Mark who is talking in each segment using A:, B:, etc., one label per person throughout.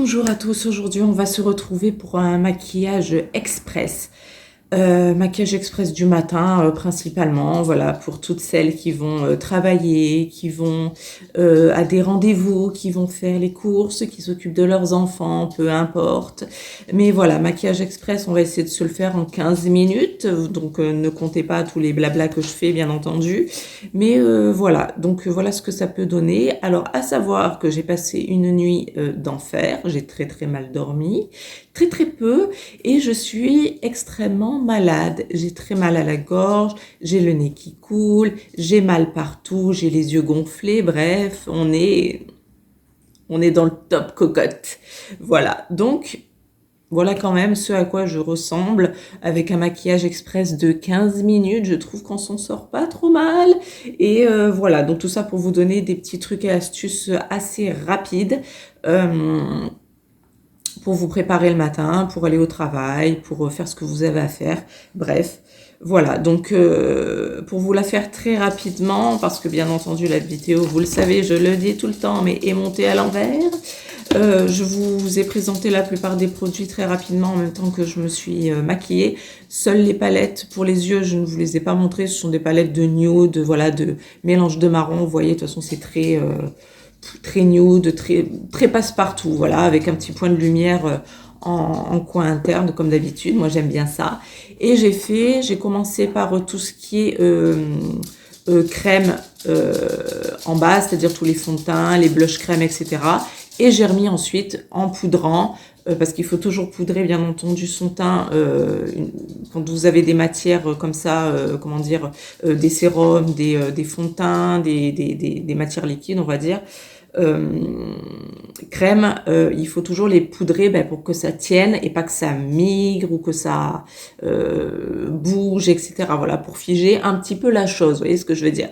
A: Bonjour à tous, aujourd'hui on va se retrouver pour un maquillage express. Maquillage express du matin principalement, voilà, pour toutes celles qui vont travailler, qui vont à des rendez-vous, qui vont faire les courses, qui s'occupent de leurs enfants, peu importe. Mais voilà, maquillage express, on va essayer de se le faire en 15 minutes, donc ne comptez pas tous les blablas que je fais bien entendu. Mais voilà, donc voilà ce que ça peut donner. Alors à savoir que j'ai passé une nuit d'enfer, j'ai très très mal dormi, très très peu, et je suis extrêmement malade. J'ai très mal à la gorge, j'ai le nez qui coule, j'ai mal partout, j'ai les yeux gonflés, bref, on est dans le top cocotte. Voilà, donc voilà quand même ce à quoi je ressemble avec un maquillage express de 15 minutes. Je trouve qu'on s'en sort pas trop mal. Et voilà, donc tout ça pour vous donner des petits trucs et astuces assez rapides. Pour vous préparer le matin, pour aller au travail, pour faire ce que vous avez à faire. Bref, voilà. Donc, pour vous la faire très rapidement, parce que bien entendu, la vidéo, vous le savez, je le dis tout le temps, mais est montée à l'envers. Je vous ai présenté la plupart des produits très rapidement en même temps que je me suis maquillée. Seules les palettes pour les yeux, je ne vous les ai pas montrées. Ce sont des palettes de nude, voilà, de mélange de marron. Vous voyez, de toute façon, c'est très nude, très passe-partout, voilà, avec un petit point de lumière en coin interne, comme d'habitude. Moi, j'aime bien ça. Et j'ai commencé par tout ce qui est crème en bas, c'est-à-dire tous les fonds de teint, les blush crème, etc. Et j'ai remis ensuite en poudrant, parce qu'il faut toujours poudrer, bien entendu, son teint quand vous avez des matières comme ça, comment dire, des sérums, des fonds de teint, des matières liquides, on va dire. Crème, il faut toujours les poudrer pour que ça tienne et pas que ça migre ou que ça bouge, etc. Voilà, pour figer un petit peu la chose, vous voyez ce que je veux dire.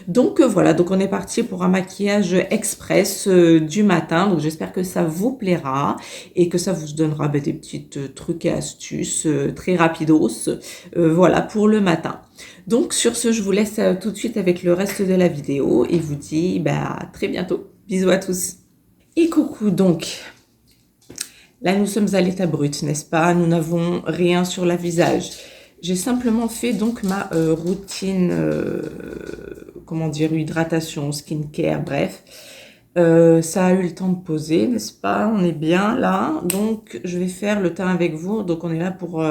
A: Donc voilà, donc on est parti pour un maquillage express du matin. Donc j'espère que ça vous plaira et que ça vous donnera des petites trucs et astuces très rapidos. Voilà pour le matin. Donc sur ce, je vous laisse tout de suite avec le reste de la vidéo et vous dis à très bientôt. Bisous à tous. Et coucou, donc là nous sommes à l'état brut, n'est-ce pas? Nous n'avons rien sur le visage. J'ai simplement fait donc ma routine, comment dire, hydratation, skincare, bref. Ça a eu le temps de poser, n'est-ce pas? On est bien là, donc je vais faire le teint avec vous. Donc on est là pour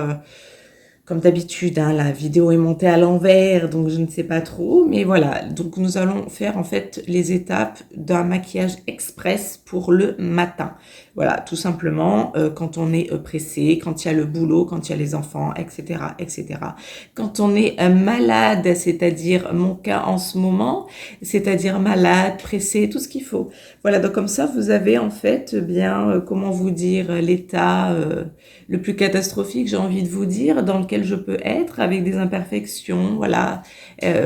A: comme d'habitude, hein, la vidéo est montée à l'envers, donc je ne sais pas trop. Mais voilà, donc nous allons faire en fait les étapes d'un maquillage express pour le matin. Voilà, tout simplement, quand on est pressé, quand il y a le boulot, quand il y a les enfants, etc., etc. Quand on est malade, c'est-à-dire mon cas en ce moment, c'est-à-dire malade, pressé, tout ce qu'il faut. Voilà, donc comme ça, vous avez en fait bien, comment vous dire, l'état le plus catastrophique, j'ai envie de vous dire, dans lequel je peux être, avec des imperfections, voilà,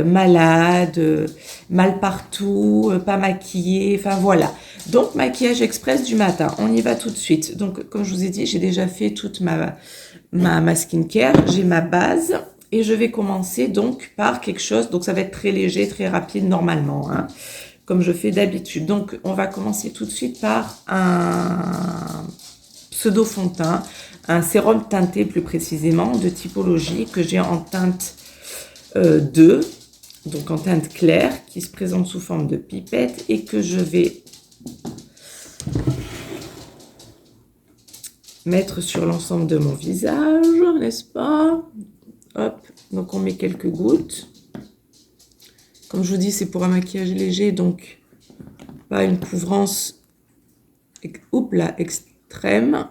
A: malade, mal partout, pas maquillée, enfin voilà. Donc, maquillage express du matin, on y va tout de suite. Donc, comme je vous ai dit, j'ai déjà fait toute ma skincare, j'ai ma base, et je vais commencer donc par quelque chose, donc ça va être très léger, très rapide normalement, hein, comme je fais d'habitude. Donc, on va commencer tout de suite par un pseudo fond de teint, un sérum teinté plus précisément de typologie que j'ai en teinte 2, donc en teinte claire, qui se présente sous forme de pipette et que je vais mettre sur l'ensemble de mon visage, n'est-ce pas? Hop, donc on met quelques gouttes. Comme je vous dis, c'est pour un maquillage léger, donc pas une couvrance extrême.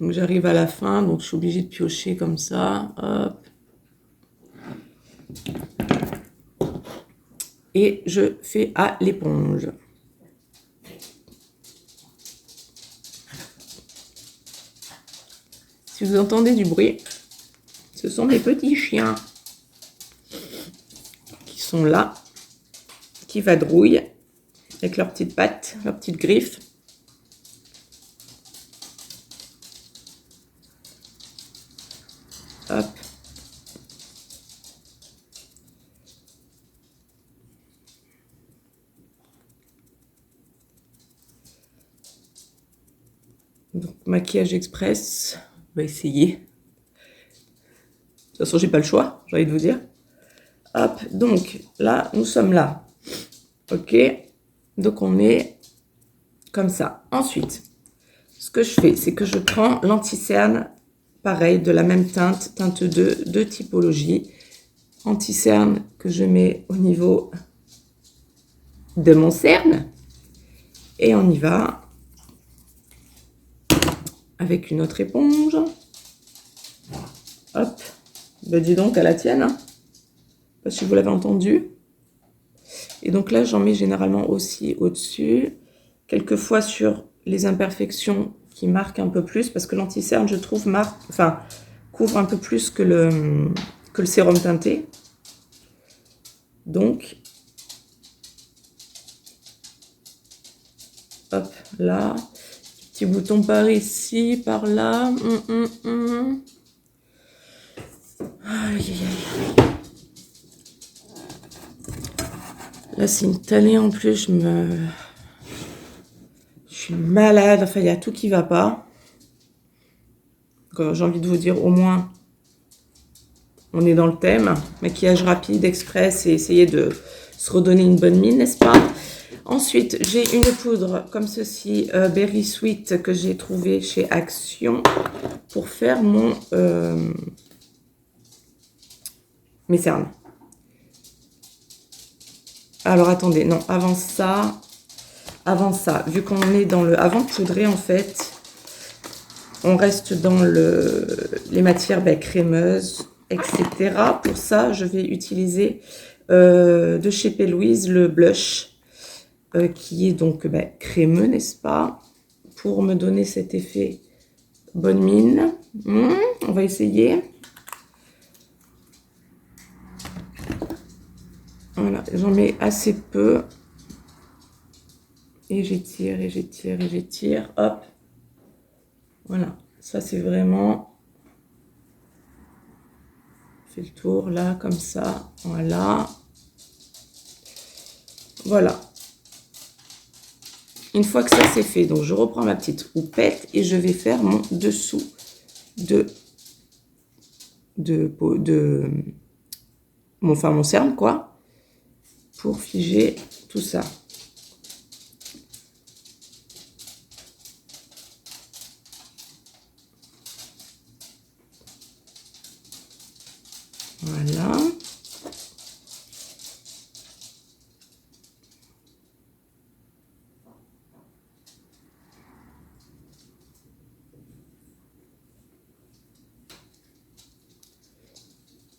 A: Donc j'arrive à la fin, donc je suis obligée de piocher comme ça, hop. Et je fais à l'éponge. Si vous entendez du bruit, ce sont mes petits chiens qui sont là, qui vadrouillent avec leurs petites pattes, leurs petites griffes. Hop. Donc, maquillage express, on va essayer. De toute façon, j'ai pas le choix, j'ai envie de vous dire. Hop, donc là, nous sommes là. Ok, donc on est comme ça. Ensuite, ce que je fais, c'est que je prends l'anti-cerne, pareil, de la même teinte, teinte 2, de typologie. Anti-cerne que je mets au niveau de mon cerne. Et on y va avec une autre éponge. Hop, ben dis donc à la tienne. Hein. Je sais pas si vous l'avez entendu. Et donc là, j'en mets généralement aussi au-dessus. Quelquefois sur les imperfections qui marquent un peu plus, parce que l'anti-cerne, je trouve, couvre un peu plus que le sérum teinté. Donc, hop, là. Petit bouton par ici, par là. Aïe, aïe, aïe. Là, c'est une tannée en plus. Je suis malade. Enfin, il y a tout qui va pas. J'ai envie de vous dire, au moins, on est dans le thème. Maquillage rapide, express et essayer de se redonner une bonne mine, n'est-ce pas? Ensuite, j'ai une poudre comme ceci, Berry Sweet, que j'ai trouvé chez Action pour faire mes cernes. Alors, attendez, non, avant ça, vu qu'on est dans le... Avant de poudrer, en fait, on reste dans les matières crémeuses, etc. Pour ça, je vais utiliser de chez P. Louise le blush, qui est donc crémeux, n'est-ce pas? Pour me donner cet effet bonne mine. On va essayer. Voilà, j'en mets assez peu. Et j'étire, et j'étire, et j'étire. Hop. Voilà, ça c'est vraiment... Je fais le tour là, comme ça. Voilà. Voilà. Une fois que ça c'est fait, donc je reprends ma petite houppette et je vais faire mon dessous mon cerne, quoi, pour figer tout ça. Voilà.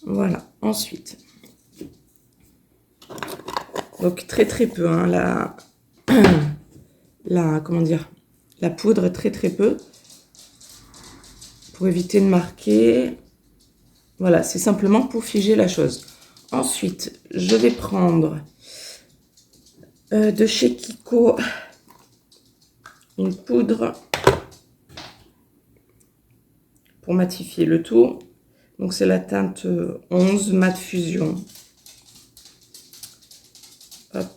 A: Voilà. Ensuite, donc très peu, hein, comment dire, la poudre très peu pour éviter de marquer. Voilà, c'est simplement pour figer la chose. Ensuite, je vais prendre de chez Kiko une poudre pour matifier le tout. Donc c'est la teinte 11 Mat Fusion. Hop.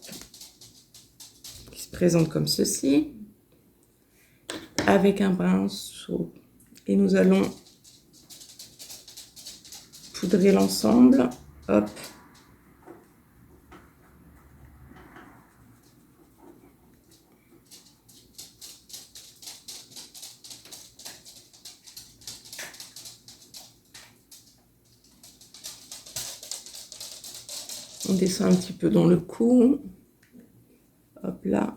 A: Qui se présente comme ceci. Avec un pinceau. Et nous allons poudrer l'ensemble. Hop. On descend un petit peu dans le cou. Hop là.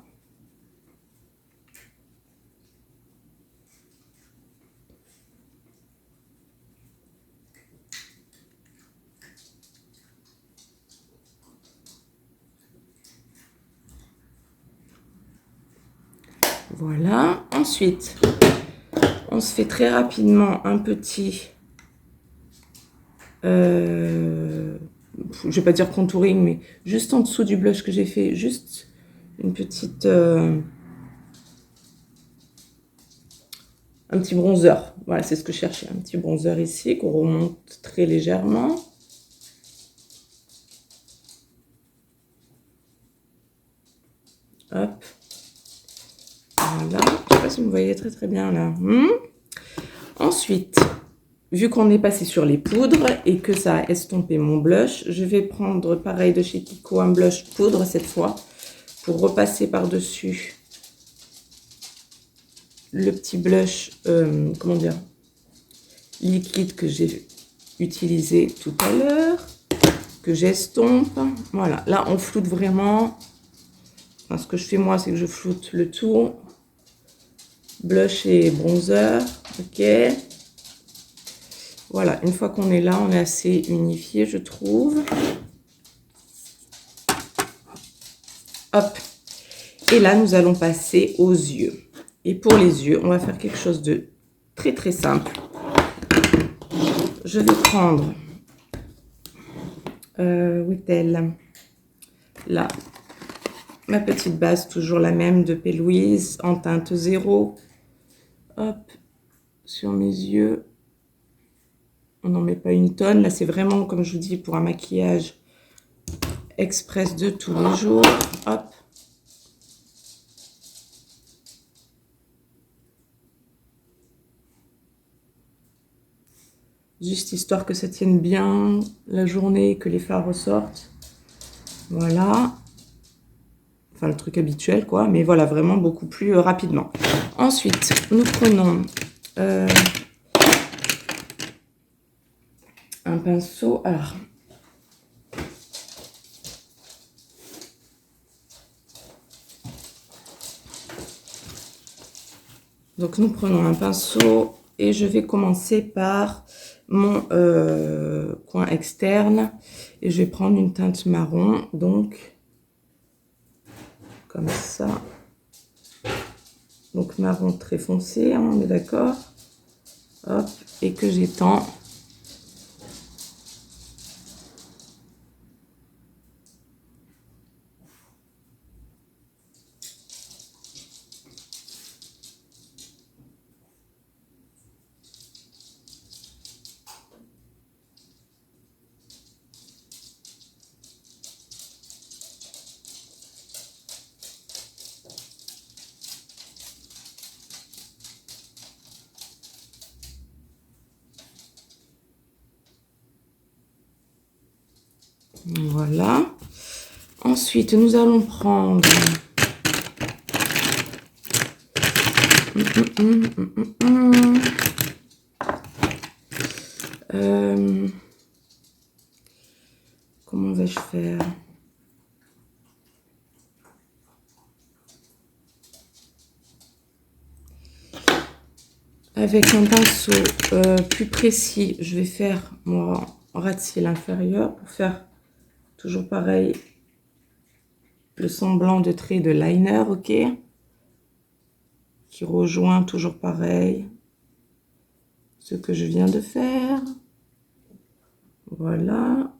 A: Voilà. Ensuite, on se fait très rapidement un petit... je vais pas dire contouring, mais juste en dessous du blush que j'ai fait, juste une petite... un petit bronzer. Voilà, c'est ce que je cherchais. Un petit bronzer ici, qu'on remonte très légèrement. Hop. Voilà. Je sais pas pas si vous voyez très très bien là. Ensuite, vu qu'on est passé sur les poudres et que ça a estompé mon blush, je vais prendre pareil de chez Kiko un blush poudre cette fois pour repasser par-dessus le petit blush, comment dire, liquide que j'ai utilisé tout à l'heure, que j'estompe. Voilà, là on floute vraiment. Enfin, ce que je fais moi, c'est que je floute le tout. Blush et bronzer, ok. Voilà, une fois qu'on est là, on est assez unifié, je trouve. Hop. Et là, nous allons passer aux yeux. Et pour les yeux, on va faire quelque chose de très très simple. Je vais prendre, où est-elle? Là, ma petite base, toujours la même de P. Louise, en teinte 0. Hop, sur mes yeux. On n'en met pas une tonne. Là, c'est vraiment, comme je vous dis, pour un maquillage express de tous les jours. Hop. Juste histoire que ça tienne bien la journée, que les fards ressortent. Voilà. Enfin, le truc habituel, quoi. Mais voilà, vraiment beaucoup plus rapidement. Ensuite, nous prenons un pinceau. Alors, donc, nous prenons un pinceau et je vais commencer par mon coin externe. Et je vais prendre une teinte marron, donc, comme ça. Donc, marron très foncé, hein, on est d'accord. Hop, et que j'étends. Voilà. Ensuite, nous allons prendre comment vais-je faire? Avec un pinceau plus précis, je vais faire mon ras de cils inférieur pour faire toujours pareil le semblant de trait de liner, ok, qui rejoint toujours pareil ce que je viens de faire. Voilà.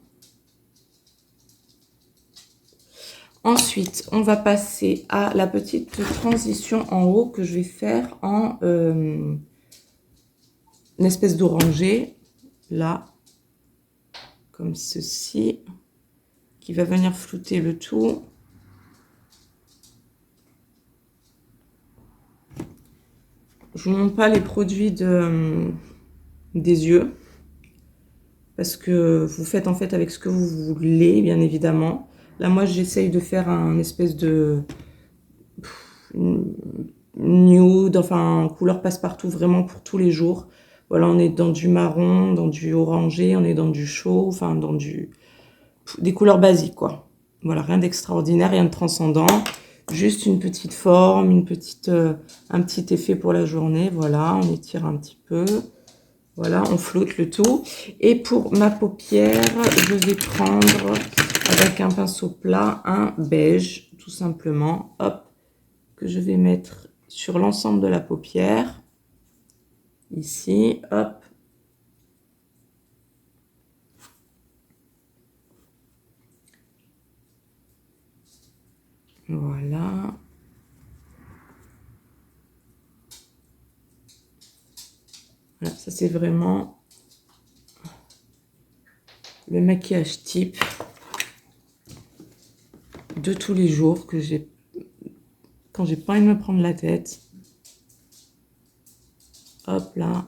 A: Ensuite, on va passer à la petite transition en haut que je vais faire en une espèce d'orangé, là, comme ceci, qui va venir flouter le tout. Je ne vous montre pas les produits des yeux, parce que vous faites en fait avec ce que vous voulez, bien évidemment. Là, moi, j'essaye de faire un espèce de nude, enfin, couleur passe-partout, vraiment pour tous les jours. Voilà, on est dans du marron, dans du orangé, on est dans du chaud, enfin, dans des couleurs basiques, quoi. Voilà, rien d'extraordinaire, rien de transcendant. Juste une petite forme, un petit effet pour la journée. Voilà, on étire un petit peu. Voilà, on floute le tout. Et pour ma paupière, je vais prendre avec un pinceau plat un beige, tout simplement. Hop, que je vais mettre sur l'ensemble de la paupière. Ici, hop. Voilà. Voilà, ça c'est vraiment le maquillage type de tous les jours que j'ai quand j'ai pas envie de me prendre la tête. Hop là.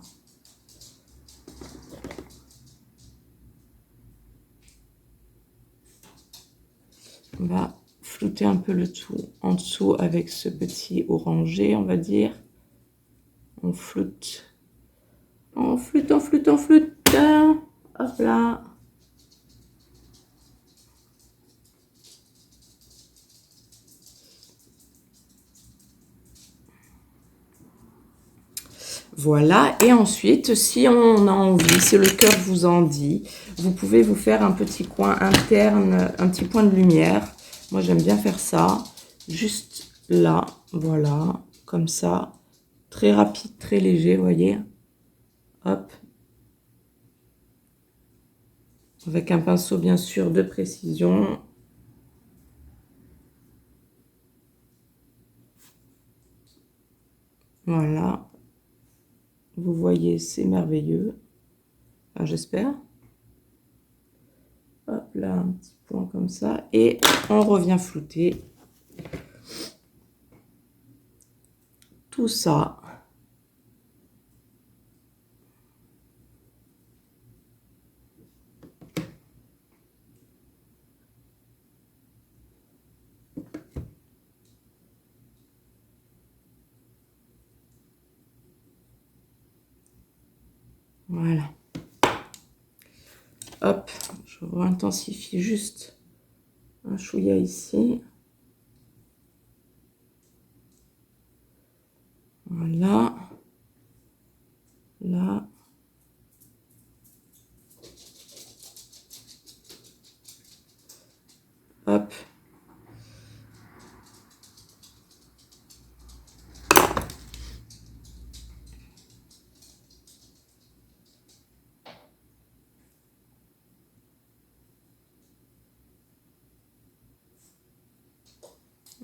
A: On va flouter un peu le tout en dessous avec ce petit orangé, on va dire. On floute. On flûte, on flûte, on flûte. Hop là. Voilà, et ensuite, si on a envie, si le cœur vous en dit, vous pouvez vous faire un petit coin interne, un petit point de lumière. Moi, j'aime bien faire ça, juste là, voilà, comme ça. Très rapide, très léger, vous voyez. Hop. Avec un pinceau, bien sûr, de précision. Voilà. Vous voyez, c'est merveilleux. Enfin, j'espère. Hop là, un petit point comme ça. Et on revient flouter tout ça. Voilà. Hop, je intensifie juste un chouïa ici. Voilà. Là. Hop.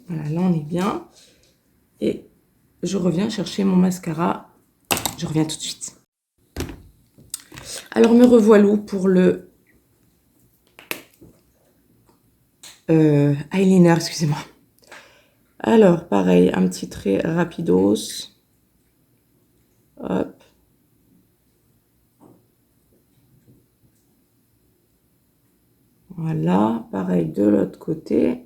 A: Voilà, là on est bien. Et je reviens chercher mon mascara. Je reviens tout de suite. Alors me revoilà pour le eyeliner, excusez-moi. Alors, pareil, un petit trait rapidos. Hop. Voilà, pareil de l'autre côté.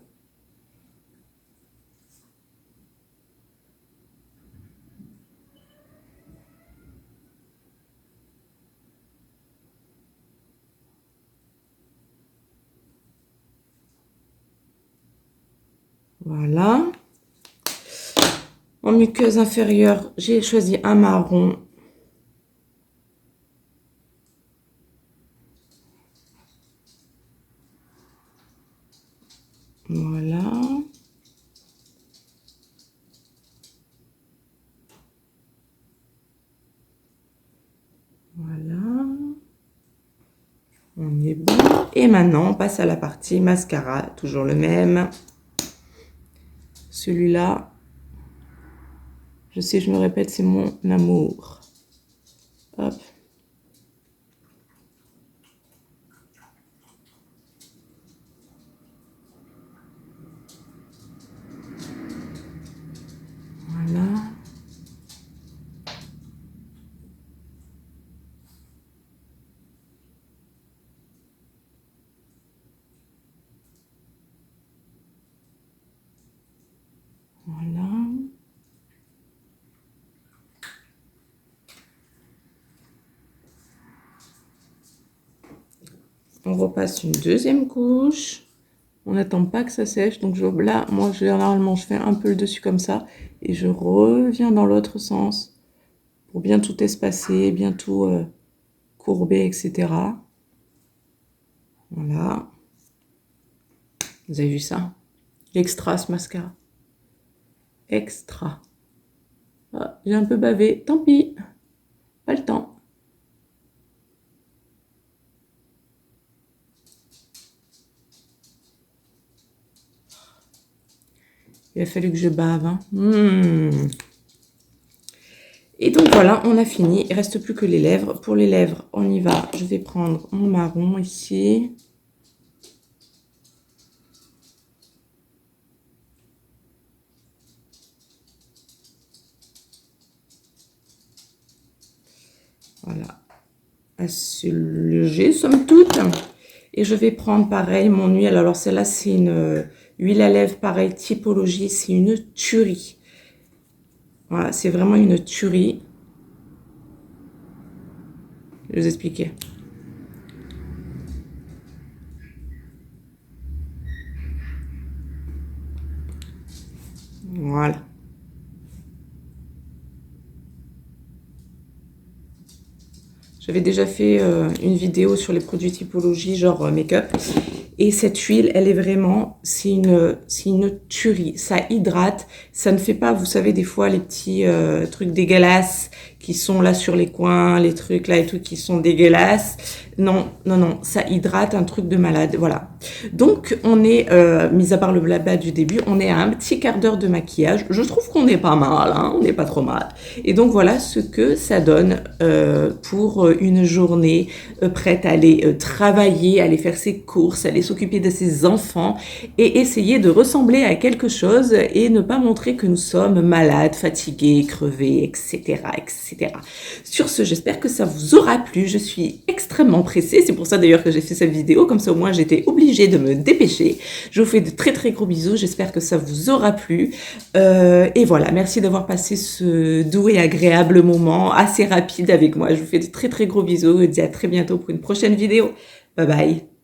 A: Voilà. En muqueuse inférieure, j'ai choisi un marron. Voilà. Voilà. On est bon. Et maintenant, on passe à la partie mascara. Toujours le même. Celui-là, je sais, je me répète, c'est mon amour. Hop. Voilà. Voilà. On repasse une deuxième couche. On n'attend pas que ça sèche. Donc là, moi, généralement, je fais un peu le dessus comme ça. Et je reviens dans l'autre sens pour bien tout espacer, bien tout courber, etc. Voilà. Vous avez vu ça? L'extra, ce mascara. Extra. Ah, j'ai un peu bavé. Tant pis. Pas le temps. Il a fallu que je bave. Hein. Et donc voilà, on a fini. Il ne reste plus que les lèvres. Pour les lèvres, on y va. Je vais prendre mon marron ici. Voilà. Assez léger, somme toute. Et je vais prendre pareil mon huile. Alors celle-là, c'est une huile à lèvres, pareil, typologie. C'est une tuerie. Voilà, c'est vraiment une tuerie. Je vais vous expliquer. Voilà. J'avais déjà fait une vidéo sur les produits typologie, genre make-up. Et cette huile, elle est vraiment, c'est une tuerie. Ça hydrate, ça ne fait pas, vous savez, des fois, les petits trucs dégueulasses qui sont là sur les coins, les trucs là et tout qui sont dégueulasses. Non, non, non, ça hydrate, un truc de malade, voilà. Donc, on est, mis à part le blabla du début, on est à un petit quart d'heure de maquillage. Je trouve qu'on est pas mal, hein, on n'est pas trop mal. Et donc, voilà ce que ça donne pour une journée prête à aller travailler, aller faire ses courses, aller s'occuper de ses enfants et essayer de ressembler à quelque chose et ne pas montrer que nous sommes malades, fatigués, crevés, etc., etc. Sur ce, j'espère que ça vous aura plu. Je suis extrêmement pressée. C'est pour ça d'ailleurs que j'ai fait cette vidéo. Comme ça, au moins, j'étais obligée de me dépêcher. Je vous fais de très, très gros bisous. J'espère que ça vous aura plu. Et voilà, merci d'avoir passé ce doux et agréable moment assez rapide avec moi. Je vous fais de très, très gros bisous. Je vous dis à très bientôt pour une prochaine vidéo. Bye bye.